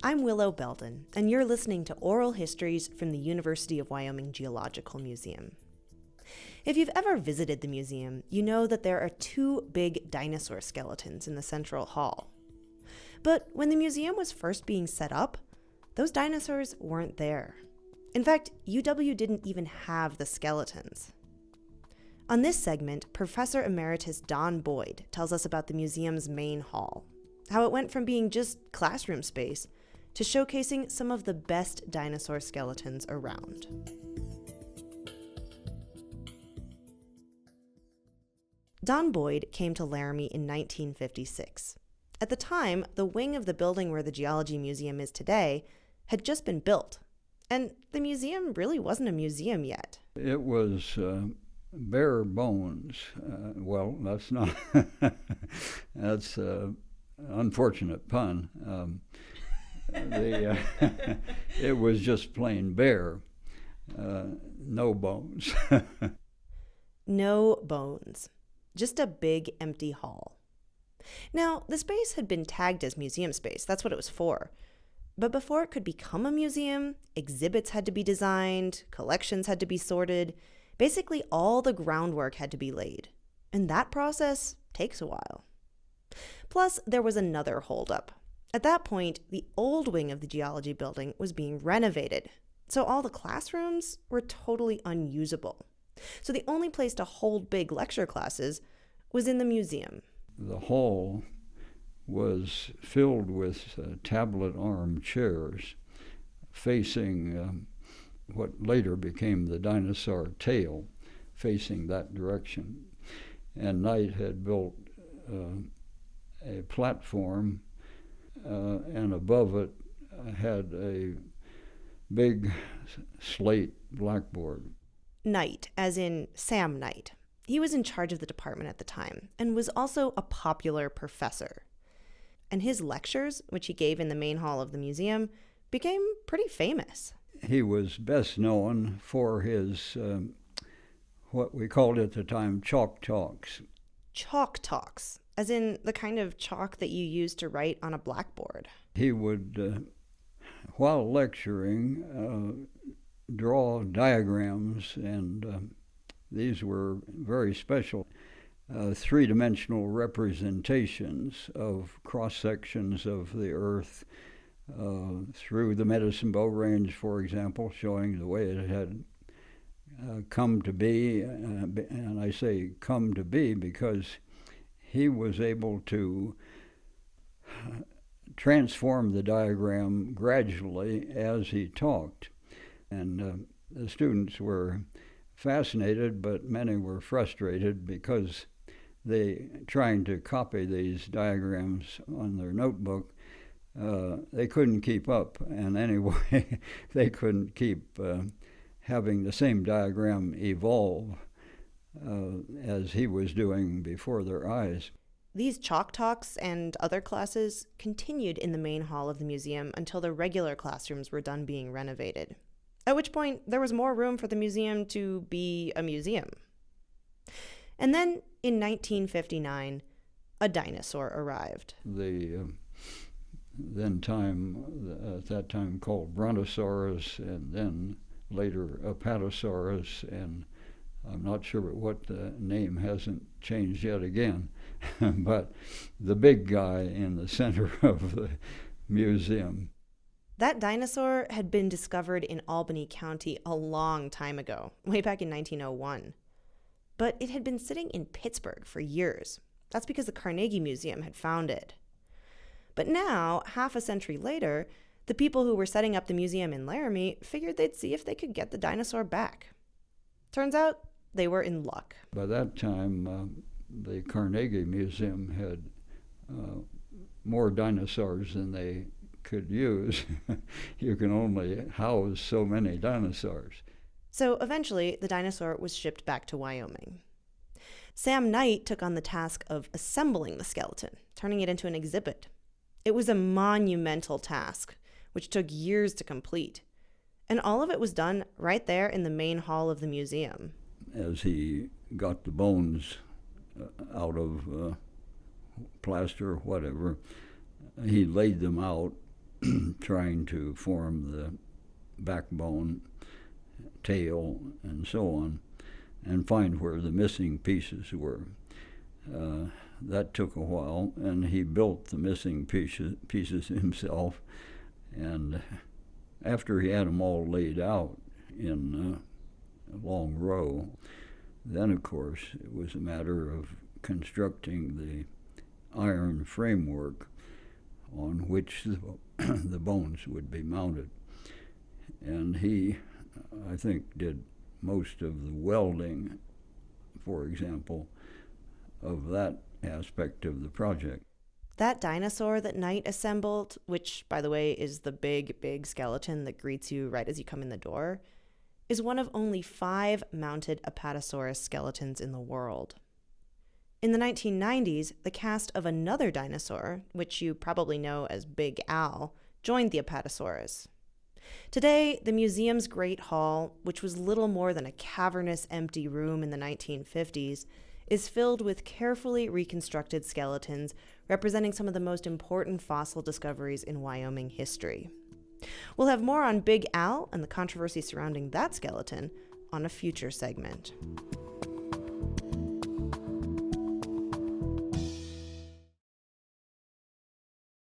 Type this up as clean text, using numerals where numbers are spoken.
I'm Willow Belden, and you're listening to Oral Histories from the University of Wyoming Geological Museum. If you've ever visited the museum, you know that there are two big dinosaur skeletons in the central hall. But when the museum was first being set up, those dinosaurs weren't there. In fact, UW didn't even have the skeletons. On this segment, Professor Emeritus Don Boyd tells us about the museum's main hall, how it went from being just classroom space to showcasing some of the best dinosaur skeletons around. Don Boyd came to Laramie in 1956. At the time, the wing of the building where the Geology Museum is today had just been built, and the museum really wasn't a museum yet. It was bare bones. Well, that's not, that's an unfortunate pun. It was just plain bare, no bones. No bones, just a big empty hall. Now, the space had been tagged as museum space, that's what it was for. But before it could become a museum, exhibits had to be designed, collections had to be sorted, basically all the groundwork had to be laid. And that process takes a while. Plus, there was another holdup. At that point, the old wing of the geology building was being renovated, so all the classrooms were totally unusable. So the only place to hold big lecture classes was in the museum. The hall was filled with tablet arm chairs facing what later became the dinosaur tail, facing that direction. And Knight had built a platform and above it had a big slate blackboard. Knight, as in Sam Knight. He was in charge of the department at the time and was also a popular professor. And his lectures, which he gave in the main hall of the museum, became pretty famous. He was best known for his, what we called at the time, chalk talks. Chalk talks, as in the kind of chalk that you use to write on a blackboard. He would, while lecturing, draw diagrams, and these were very special, three-dimensional representations of cross-sections of the Earth through the Medicine Bow Range, for example, showing the way it had come to be. And I say come to be because he was able to transform the diagram gradually as he talked. And the students were fascinated, but many were frustrated because trying to copy these diagrams on their notebook, they couldn't keep up. And anyway, they couldn't keep having the same diagram evolve as he was doing before their eyes. These chalk talks and other classes continued in the main hall of the museum until the regular classrooms were done being renovated. At which point, there was more room for the museum to be a museum. And then, in 1959, a dinosaur arrived. The at that time called Brontosaurus, and then later Apatosaurus, and I'm not sure what the name hasn't changed yet again, but the big guy in the center of the museum. That dinosaur had been discovered in Albany County a long time ago, way back in 1901. But it had been sitting in Pittsburgh for years. That's because the Carnegie Museum had found it. But now, half a century later, the people who were setting up the museum in Laramie figured they'd see if they could get the dinosaur back. Turns out, they were in luck. By that time, the Carnegie Museum had more dinosaurs than they could use. You can only house so many dinosaurs. So eventually, the dinosaur was shipped back to Wyoming. Sam Knight took on the task of assembling the skeleton, turning it into an exhibit. It was a monumental task, which took years to complete. And all of it was done right there in the main hall of the museum. As he got the bones out of plaster or whatever, he laid them out trying to form the backbone, tail, and so on, and find where the missing pieces were. That took a while, and he built the missing pieces himself. And after he had them all laid out in a long row, then, of course, it was a matter of constructing the iron framework on which the bones would be mounted. And he, I think, did most of the welding, for example, of that aspect of the project. That dinosaur that Knight assembled, which, by the way, is the big skeleton that greets you right as you come in the door, is one of only 5 mounted Apatosaurus skeletons in the world. In the 1990s, the cast of another dinosaur, which you probably know as Big Al, joined the Apatosaurus. Today, the museum's Great Hall, which was little more than a cavernous empty room in the 1950s, is filled with carefully reconstructed skeletons representing some of the most important fossil discoveries in Wyoming history. We'll have more on Big Al and the controversy surrounding that skeleton on a future segment.